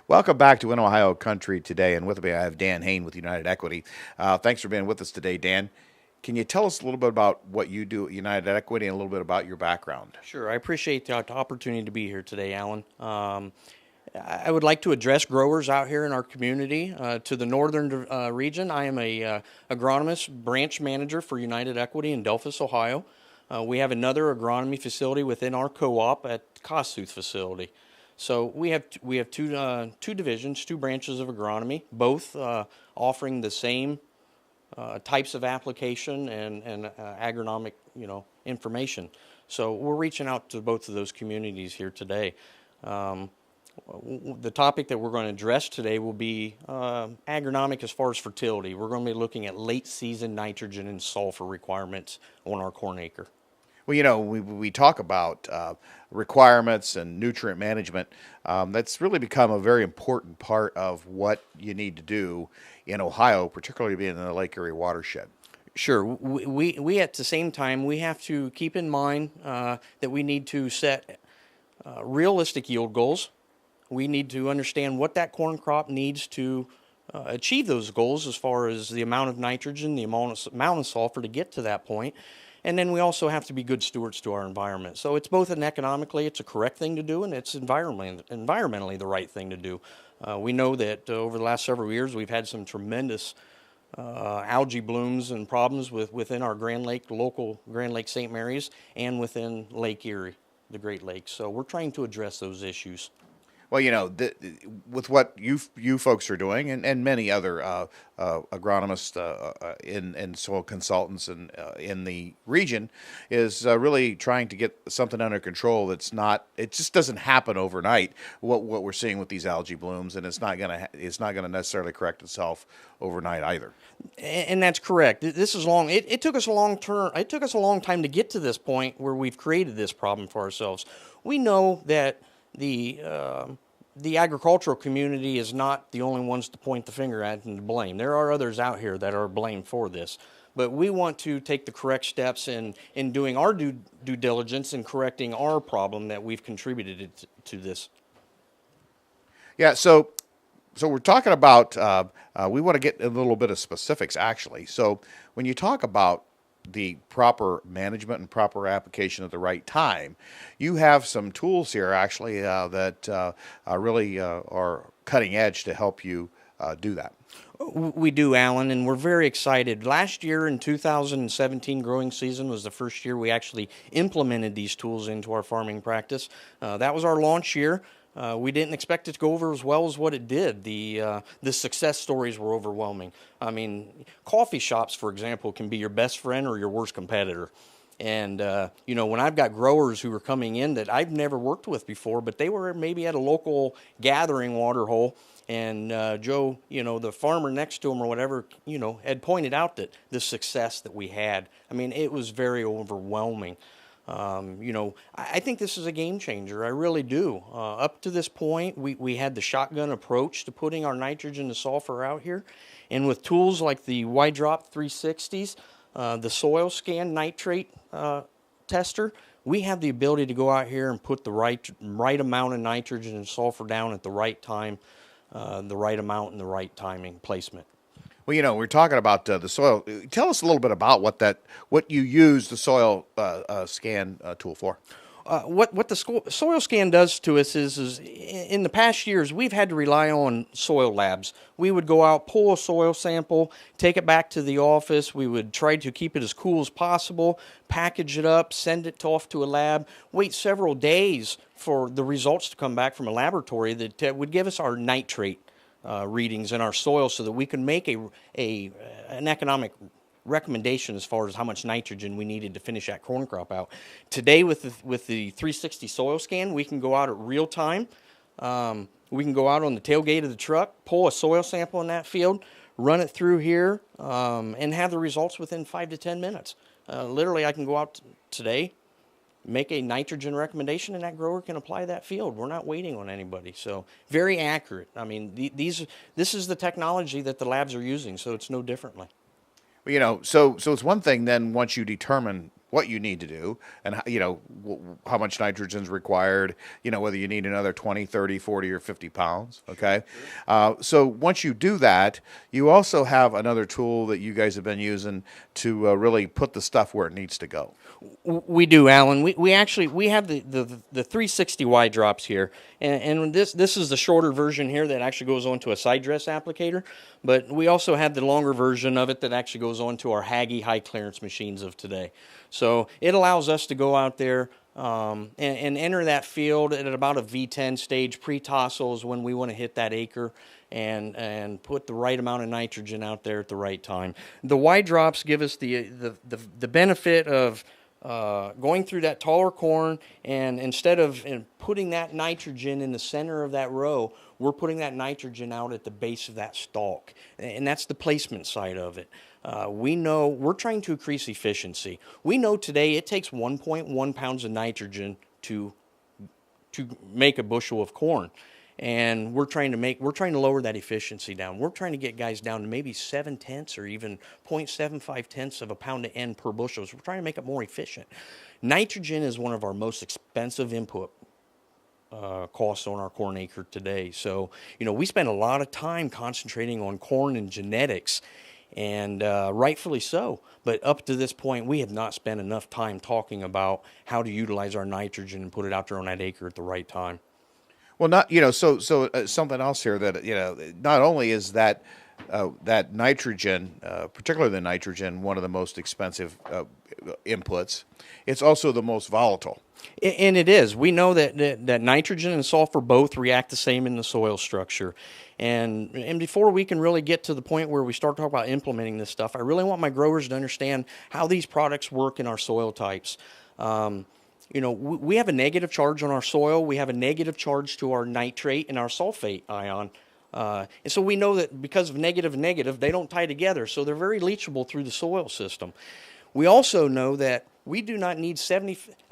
Welcome back to In Ohio Country today, and with me I have Dan Heahn with United Equity. Thanks for being with us today, Dan. Can you tell us a little bit about what you do at United Equity and a little bit about your background? Sure, I appreciate the opportunity to be here today, Alan. I would like to address growers out here in our community. To the northern region, I am a agronomist branch manager for United Equity in Delphus, Ohio. We have another agronomy facility within our co-op at Kossuth facility. So we have two divisions, two branches of agronomy, both offering the same types of application and agronomic, information. So we're reaching out to both of those communities here today. Um, the topic that we're going to address today will be agronomic as far as fertility. We're going to be looking at late season nitrogen and sulfur requirements on our corn acre. Well, we talk about requirements and nutrient management. That's really become a very important part of what you need to do in Ohio, particularly being in the Lake Erie watershed. Sure. We at the same time, we have to keep in mind that we need to set realistic yield goals. We need to understand what that corn crop needs to achieve those goals as far as the amount of nitrogen, the amount of sulfur to get to that point. And then we also have to be good stewards to our environment. So it's both an economically, it's a correct thing to do, and it's environmentally the right thing to do. We know that over the last several years, we've had some tremendous algae blooms and problems within our local Grand Lake St. Mary's, and within Lake Erie, the Great Lakes. So we're trying to address those issues. Well, with what you folks are doing, and many other agronomists and soil consultants in the region, is really trying to get something under control. That's not. It just doesn't happen overnight. What we're seeing with these algae blooms, and it's not gonna necessarily correct itself overnight either. And that's correct. This is long. It took us a long term. It took us a long time to get to this point where we've created this problem for ourselves. We know that the agricultural community is not the only ones to point the finger at and to blame. There are others out here that are blamed for this. But we want to take the correct steps in doing our due diligence and correcting our problem that we've contributed to this. Yeah. So we're talking about. We want to get a little bit of specifics actually. So when you talk about the proper management and proper application at the right time, you have some tools here actually that really are cutting edge to help you do that. We do, Alan, and we're very excited. Last year in 2017 growing season was the first year we actually implemented these tools into our farming practice. That was our launch year. We didn't expect it to go over as well as what it did. The success stories were overwhelming. I mean, coffee shops, for example, can be your best friend or your worst competitor. And, when I've got growers who are coming in that I've never worked with before, but they were maybe at a local gathering water hole, and Joe, the farmer next to him or whatever, had pointed out that the success that we had. I mean, it was very overwhelming. I think this is a game changer. I really do. Up to this point, we had the shotgun approach to putting our nitrogen and sulfur out here. And with tools like the Y-Drop 360s, the soil scan nitrate tester, we have the ability to go out here and put the right amount of nitrogen and sulfur down at the right time, the right amount and the right timing placement. Well, we're talking about the soil. Tell us a little bit about what you use the soil scan tool for. What the soil scan does to us is in the past years we've had to rely on soil labs. We would go out, pull a soil sample, take it back to the office. We would try to keep it as cool as possible, package it up, send it off to a lab, wait several days for the results to come back from a laboratory that would give us our nitrate readings in our soil, so that we can make an economic recommendation as far as how much nitrogen we needed to finish that corn crop out. Today with the 360 soil scan, we can go out at real time. We can go out on the tailgate of the truck, pull a soil sample in that field, run it through here, and have the results within 5 to 10 minutes. Literally, I can go out today, make a nitrogen recommendation, and that grower can apply that field. We're not waiting on anybody. So very accurate. I mean, this is the technology that the labs are using, so it's no differently. Well, so it's one thing then once you determine what you need to do, and how much nitrogen is required, whether you need another 20, 30, 40, or 50 pounds. Okay. So once you do that, you also have another tool that you guys have been using to really put the stuff where it needs to go. We do, Alan. We have the 360 Y drops here, and this is the shorter version here that actually goes onto a side dress applicator. But we also have the longer version of it that actually goes onto our Hagie high clearance machines of today. So it allows us to go out there and enter that field at about a V10 stage. Pre-tassel is when we want to hit that acre and put the right amount of nitrogen out there at the right time. The Y drops give us the benefit of going through that taller corn, and instead of putting that nitrogen in the center of that row, we're putting that nitrogen out at the base of that stalk, and that's the placement side of it. We know we're trying to increase efficiency. We know today it takes 1.1 pounds of nitrogen to make a bushel of corn. And we're trying to lower that efficiency down. We're trying to get guys down to maybe 7/10 or even 0.75 of a pound to N per bushel. So we're trying to make it more efficient. Nitrogen is one of our most expensive input costs on our corn acre today. So, we spend a lot of time concentrating on corn and genetics, and rightfully so. But up to this point, we have not spent enough time talking about how to utilize our nitrogen and put it out there on that acre at the right time. Well, not something else here that not only is that nitrogen, particularly the nitrogen, one of the most expensive inputs, it's also the most volatile. And it is. We know that nitrogen and sulfur both react the same in the soil structure. And before we can really get to the point where we start talking about implementing this stuff, I really want my growers to understand how these products work in our soil types. We have a negative charge on our soil. We have a negative charge to our nitrate and our sulfate ion. And so we know that because of negative and negative, they don't tie together. So they're very leachable through the soil system. We also know that we do not need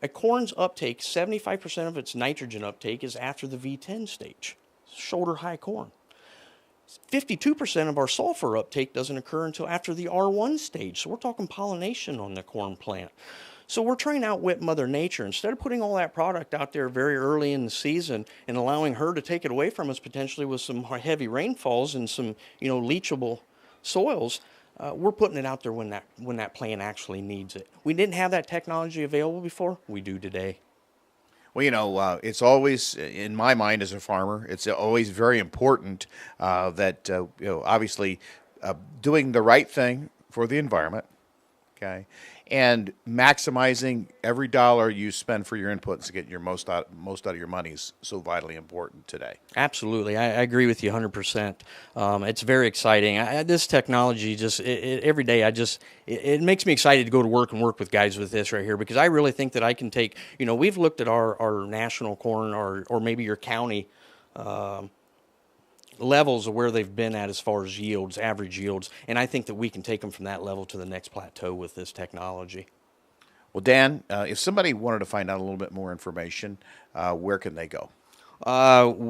a corn's uptake, 75% of its nitrogen uptake is after the V10 stage, shoulder high corn. 52% of our sulfur uptake doesn't occur until after the R1 stage. So we're talking pollination on the corn plant. So we're trying to outwit Mother Nature. Instead of putting all that product out there very early in the season and allowing her to take it away from us potentially with some heavy rainfalls and some leachable soils, we're putting it out there when that plant actually needs it. We didn't have that technology available before. We do today. Well, it's always, in my mind as a farmer, it's always very important that, obviously doing the right thing for the environment, okay, and maximizing every dollar you spend for your inputs to get your most out of your money is so vitally important today. Absolutely. I agree with you 100%. It's very exciting. This technology every day, it makes me excited to go to work and work with guys with this right here, because I really think that I can take, we've looked at our national corn or maybe your county levels of where they've been at as far as yields, average yields, and I think that we can take them from that level to the next plateau with this technology. Well, Dan, if somebody wanted to find out a little bit more information, where can they go?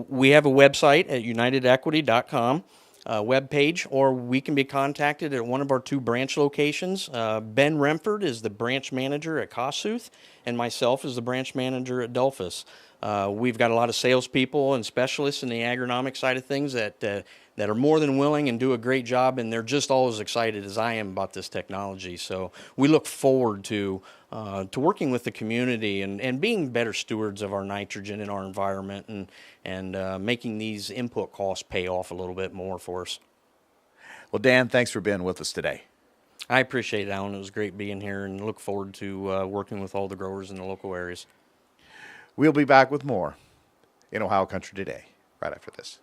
We have a website at unitedequity.com webpage, or we can be contacted at one of our 2 branch locations. Ben Remford is the branch manager at Kossuth, and myself is the branch manager at Delphus. We've got a lot of salespeople and specialists in the agronomic side of things that are more than willing and do a great job, and they're just all as excited as I am about this technology. So we look forward to working with the community and being better stewards of our nitrogen in our environment and making these input costs pay off a little bit more for us. Well, Dan, thanks for being with us today. I appreciate it, Alan. It was great being here, and look forward to working with all the growers in the local areas. We'll be back with more in Ohio Country Today right after this.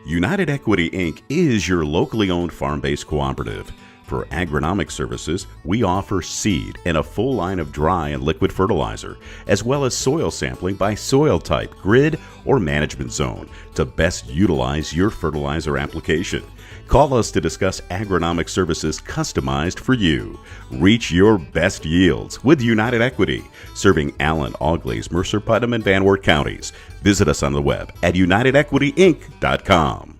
United Equity, Inc. is your locally owned farm-based cooperative. For agronomic services, we offer seed and a full line of dry and liquid fertilizer, as well as soil sampling by soil type, grid, or management zone to best utilize your fertilizer application. Call us to discuss agronomic services customized for you. Reach your best yields with United Equity, serving Allen, Auglaize, Mercer, Putnam, and Van Wert counties. Visit us on the web at unitedequityinc.com.